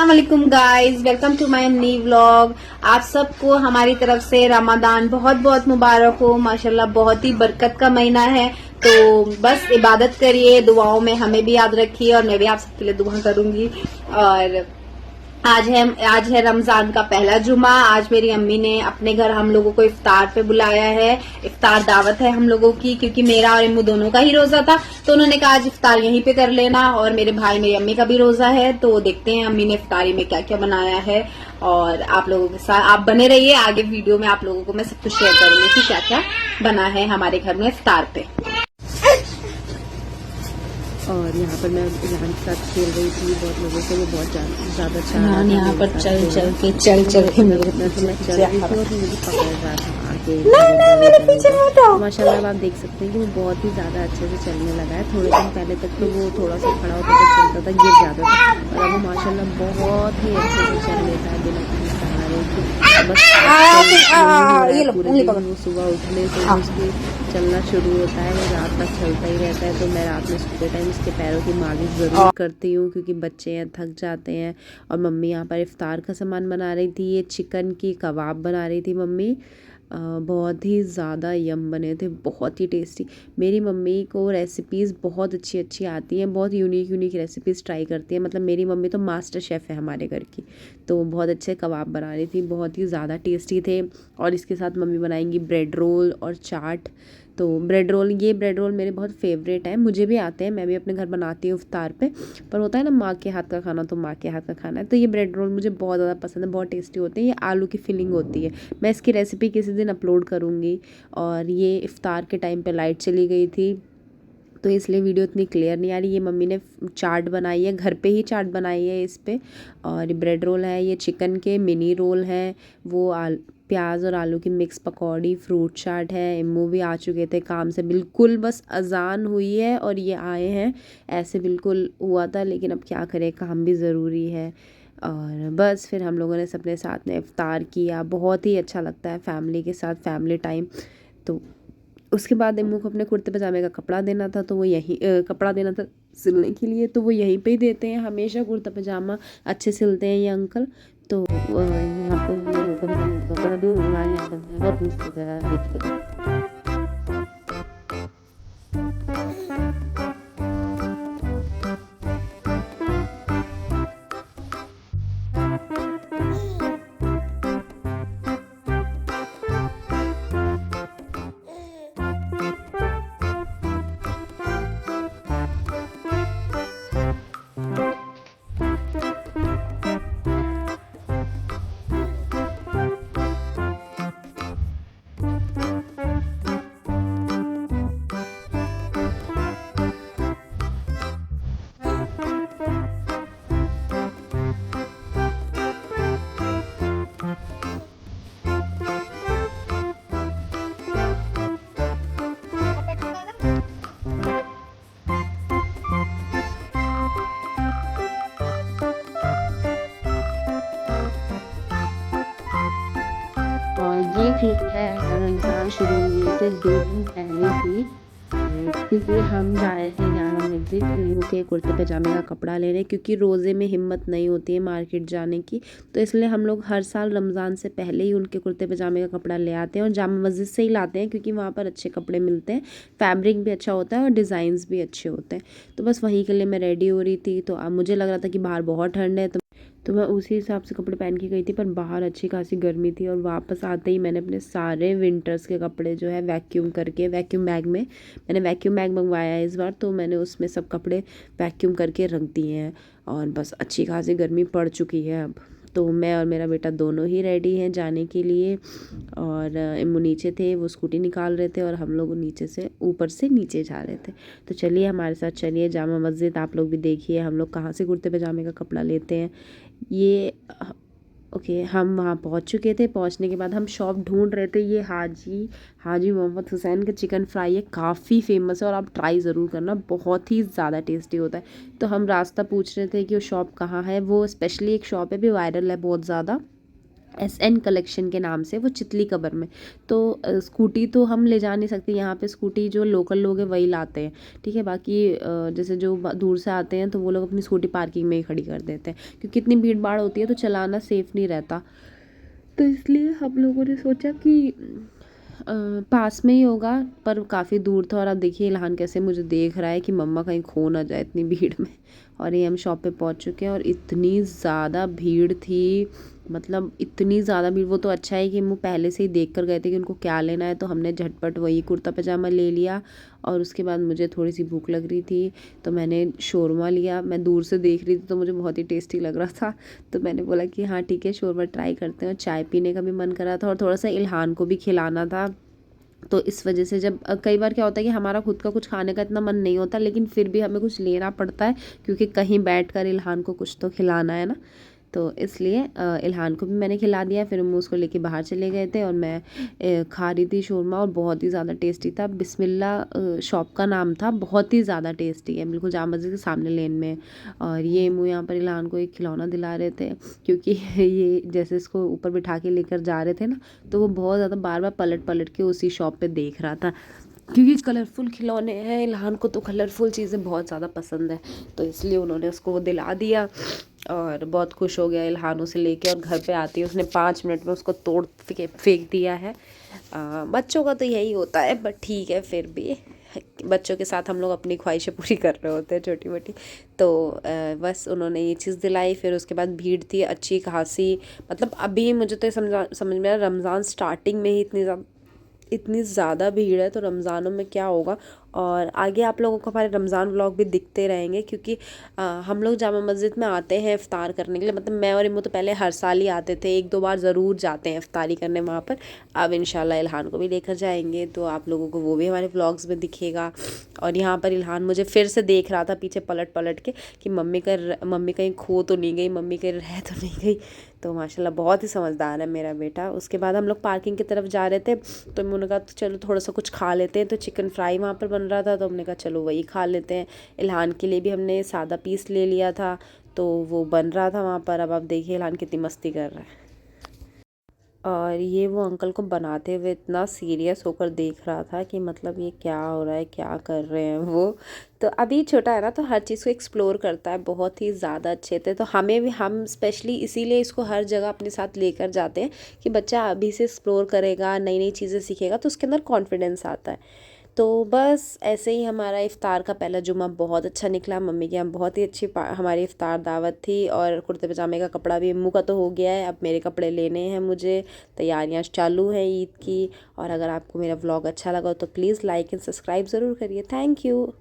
अस्सलाम वालेकुम guys, welcome to my new vlog. आप सबको हमारी तरफ से रमजान बहुत बहुत मुबारक हो। माशाल्लाह बहुत ही बरकत का महीना है, तो बस इबादत करिए, दुआओं में हमें भी याद रखिए और मैं भी आप सबके लिए दुआ करूंगी। और आज है रमजान का पहला जुमा। आज मेरी अम्मी ने अपने घर हम लोगों को इफ्तार पे बुलाया है। इफ्तार दावत है हम लोगों की, क्योंकि मेरा और इम्मू दोनों का ही रोजा था, तो उन्होंने कहा आज इफ्तार यहीं पे कर लेना। और मेरे भाई मेरी अम्मी का भी रोजा है, तो देखते हैं अम्मी ने इफ्तारी में क्या क्या बनाया है। और आप लोगों के साथ आप बने रहिए, आगे वीडियो में आप लोगों को मैं सब कुछ शेयर करूंगी कि क्या क्या बना है हमारे घर में इफ्तार पे। और यहाँ पर मैं इमरान के साथ खेल रही थी, बहुत लोगों से वो बहुत ज़्यादा अच्छा इमरान यहाँ पर चल चल के मेरे मैं चल रही थी और मुझे पकड़ रहा था आगे। पीछे मत आओ। माशाल्लाह आप देख सकते हैं कि वो बहुत ही ज़्यादा अच्छे से चलने लगा है। थोड़े दिन पहले तक तो वो थोड़ा सा खड़ा होता था, चलता था, गिर जाता था, और अब वो माशाल्लाह बहुत ही अच्छे से चल लेता है बिना किसी सहारे के। बस पूरे दिन वो सुबह उठने से उसकी चलना शुरू होता है, वो रात तक चलता ही रहता है। तो मैं रात में सोते टाइम इसके पैरों की मालिश ज़रूर करती हूँ, क्योंकि बच्चे हैं, थक जाते हैं। और मम्मी यहाँ पर इफ्तार का सामान बना रही थी, ये चिकन की कबाब बना रही थी मम्मी। बहुत ही ज़्यादा यम बने थे, बहुत ही टेस्टी। मेरी मम्मी को रेसिपीज़ बहुत अच्छी अच्छी आती हैं, बहुत यूनिक रेसिपीज़ ट्राई करती है। मतलब मेरी मम्मी तो मास्टर शेफ़ है हमारे घर की, तो बहुत अच्छे कबाब बना रही थी, बहुत ही ज़्यादा टेस्टी थे। और इसके साथ मम्मी बनाएंगी ब्रेड रोल और चाट। तो ब्रेड रोल मेरे बहुत फेवरेट है, मुझे भी आते हैं, मैं भी अपने घर बनाती हूँ इफ्तार पे। पर होता है ना माँ के हाथ का खाना, तो माँ के हाथ का खाना है। तो ये ब्रेड रोल मुझे बहुत ज़्यादा पसंद है, बहुत टेस्टी होते हैं। ये आलू की फिलिंग होती है। मैं इसकी रेसिपी किसी दिन अपलोड करूँगी। और ये इफ्तार के टाइम पे लाइट चली गई थी, तो इसलिए वीडियो इतनी क्लियर नहीं आ रही। ये मम्मी ने चाट बनाई है, घर पे ही चाट बनाई है इस पे। और ब्रेड रोल है, ये चिकन के मिनी रोल हैं, वो प्याज और आलू की मिक्स पकौड़ी, फ्रूट चाट है। इम्मू भी आ चुके थे काम से, बिल्कुल बस अजान हुई है और ये आए हैं। ऐसे बिल्कुल हुआ था, लेकिन अब क्या करें, काम भी ज़रूरी है। और बस फिर हम लोगों ने सबने साथ में इफ्तार किया। बहुत ही अच्छा लगता है फैमिली के साथ, फैमिली टाइम। तो उसके बाद इम्मू को अपने कुर्ते पजामे का कपड़ा देना था, तो वो यहीं कपड़ा देना था सिलने के लिए, तो वो यहीं पे ही देते हैं हमेशा। कुर्ता पजामा अच्छे सिलते हैं ये अंकल। तो यहाँ पर और ये ठीक है, रमज़ान शुरू हुए थे 2 दिन पहले ही, क्योंकि हम जा रहे थे जामा मस्जिद इम्मू के कुर्ते पजामे का कपड़ा लेने, क्योंकि रोज़े में हिम्मत नहीं होती है मार्केट जाने की। तो इसलिए हम लोग हर साल रमज़ान से पहले ही उनके कुर्ते पजामे का कपड़ा ले आते हैं, और जामा मस्जिद से ही लाते हैं, क्योंकि वहाँ पर अच्छे कपड़े मिलते हैं, फैब्रिक भी अच्छा होता है और डिज़ाइंस भी अच्छे होते हैं। तो बस वहीं के लिए मैं रेडी हो रही थी। तो अब मुझे लग रहा था कि बाहर बहुत ठंड है, तो मैं उसी हिसाब से कपड़े पहन के गई थी, पर बाहर अच्छी खासी गर्मी थी। और वापस आते ही मैंने अपने सारे विंटर्स के कपड़े जो है वैक्यूम करके, वैक्यूम बैग में, मैंने वैक्यूम बैग मंगवाया है इस बार, तो मैंने उसमें सब कपड़े वैक्यूम करके रख दिए हैं। और बस अच्छी खासी गर्मी पड़ चुकी है अब। तो मैं और मेरा बेटा दोनों ही रेडी हैं जाने के लिए। और इम्मू नीचे थे, वो स्कूटी निकाल रहे थे, और हम लोग नीचे से ऊपर से नीचे जा रहे थे। तो चलिए हमारे साथ चलिए जामा मस्जिद, आप लोग भी देखिए हम लोग कहाँ से कुर्ते पजामे का कपड़ा लेते हैं। ये ओके, हम वहाँ पहुँच चुके थे। पहुँचने के बाद हम शॉप ढूंढ रहे थे। ये हाजी मोहम्मद हुसैन का चिकन फ्राई है, काफ़ी फेमस है, और आप ट्राई ज़रूर करना, बहुत ही ज़्यादा टेस्टी होता है। तो हम रास्ता पूछ रहे थे कि वो शॉप कहाँ है। वो स्पेशली एक शॉप है, भी वायरल है बहुत ज़्यादा, SN कलेक्शन के नाम से, वो चितली कबर में। तो स्कूटी तो हम ले जा नहीं सकते यहाँ पे, स्कूटी जो लोकल लोग हैं वही लाते हैं, ठीक है। बाकी जैसे जो दूर से आते हैं तो वो लोग अपनी स्कूटी पार्किंग में ही खड़ी कर देते हैं, क्योंकि इतनी भीड़ भाड़ होती है तो चलाना सेफ़ नहीं रहता। तो इसलिए हम लोगों ने सोचा कि पास में ही होगा, पर काफ़ी दूर था। और अब देखिए इल्हान कैसे मुझे देख रहा है कि मम्मा कहीं खो ना जाए इतनी भीड़ में। और ये हम शॉप पे पहुंच चुके हैं और इतनी ज़्यादा भीड़ थी, मतलब इतनी ज़्यादा भीड़। वो तो अच्छा है कि वो पहले से ही देख कर गए थे कि उनको क्या लेना है, तो हमने झटपट वही कुर्ता पजामा ले लिया। और उसके बाद मुझे थोड़ी सी भूख लग रही थी तो मैंने शोरमा लिया। मैं दूर से देख रही थी तो मुझे बहुत ही टेस्टी लग रहा था, तो मैंने बोला कि हाँ ठीक है शोरमा ट्राई करते हैं। और चाय पीने का भी मन कर रहा था और थोड़ा सा इल्हान को भी खिलाना था। तो इस वजह से जब कई बार क्या होता है कि हमारा खुद का कुछ खाने का इतना मन नहीं होता, लेकिन फिर भी हमें कुछ लेना पड़ता है, क्योंकि कहीं बैठकर इल्हान को कुछ तो खिलाना है ना। तो इसलिए इल्हान को भी मैंने खिला दिया। फिर हम उसको लेके बाहर चले गए थे और मैं खा रही थी शोरमा, और बहुत ही ज़्यादा टेस्टी था। बिस्मिल्लाह शॉप का नाम था, बहुत ही ज़्यादा टेस्टी है, बिल्कुल जामा मस्जिद के सामने लेन में। और ये मुँह यहाँ पर इल्हान को एक खिलौना दिला रहे थे, क्योंकि ये जैसे इसको ऊपर बिठा के लेकर जा रहे थे ना, तो वो बहुत ज़्यादा बार बार पलट पलट के उसी शॉप पे देख रहा था, क्योंकि कलरफुल खिलौने हैं। इल्हान को तो कलरफुल चीज़ें बहुत ज़्यादा पसंद है, तो इसलिए उन्होंने उसको वो दिला दिया और बहुत खुश हो गया इल्हान उसे लेके। और घर पे आती है उसने 5 मिनट में उसको तोड़ फेंक दिया है। बच्चों का तो यही होता है, बट ठीक है, फिर भी बच्चों के साथ हम लोग अपनी ख्वाहिशें पूरी कर रहे होते हैं छोटी मोटी। तो बस उन्होंने ये चीज़ दिलाई। फिर उसके बाद भीड़ थी अच्छी खासी, मतलब अभी मुझे तो समझ में आया, रमज़ान स्टार्टिंग में ही इतनी ज़्यादा भीड़ है, तो रमज़ानों में क्या होगा। और आगे आप लोगों को हमारे रमज़ान व्लॉग भी दिखते रहेंगे, क्योंकि हम लोग जामा मस्जिद में आते हैं इफ़्तार करने के लिए। मतलब मैं और इमू तो पहले हर साल ही आते थे, 1-2 बार ज़रूर जाते हैं इफ़्तारी करने वहाँ पर। अब इंशाल्लाह इल्हान को भी लेकर जाएंगे, तो आप लोगों को वो भी हमारे व्लॉग्स में दिखेगा। और यहाँ पर इल्हान मुझे फिर से देख रहा था पीछे पलट पलट के कि मम्मी कहीं खो तो नहीं गई, मम्मी कहीं रह तो नहीं गई। तो माशाल्लाह बहुत ही समझदार है मेरा बेटा। उसके बाद हम लोग पार्किंग की तरफ जा रहे थे, तो उन्होंने कहा तो चलो थोड़ा सा कुछ खा लेते हैं। तो चिकन फ्राई वहाँ पर बन रहा था, तो हमने कहा चलो वही खा लेते हैं। इल्हान के लिए भी हमने सादा पीस ले लिया था, तो वो बन रहा था वहाँ पर। अब आप देखिए इल्हान कितनी मस्ती कर रहा है। और ये वो अंकल को बनाते हुए इतना सीरियस होकर देख रहा था कि मतलब ये क्या हो रहा है, क्या कर रहे हैं वो। तो अभी छोटा है ना, तो हर चीज़ को एक्सप्लोर करता है बहुत ही ज़्यादा अच्छे से। तो हमें भी, हम स्पेशली इसीलिए इसको हर जगह अपने साथ लेकर जाते हैं कि बच्चा अभी से एक्सप्लोर करेगा, नई नई चीज़ें सीखेगा, तो उसके अंदर कॉन्फिडेंस आता है। तो बस ऐसे ही हमारा इफ़्तार का पहला जुमा बहुत अच्छा निकला। मम्मी के यहाँ बहुत ही अच्छी हमारी इफ़्तार दावत थी। और कुर्ते पजामे का कपड़ा भी अम्मू का तो हो गया है, अब मेरे कपड़े लेने हैं मुझे। तैयारियाँ चालू हैं ईद की। और अगर आपको मेरा व्लॉग अच्छा लगा तो प्लीज़ लाइक एंड सब्सक्राइब ज़रूर करिए। Thank you.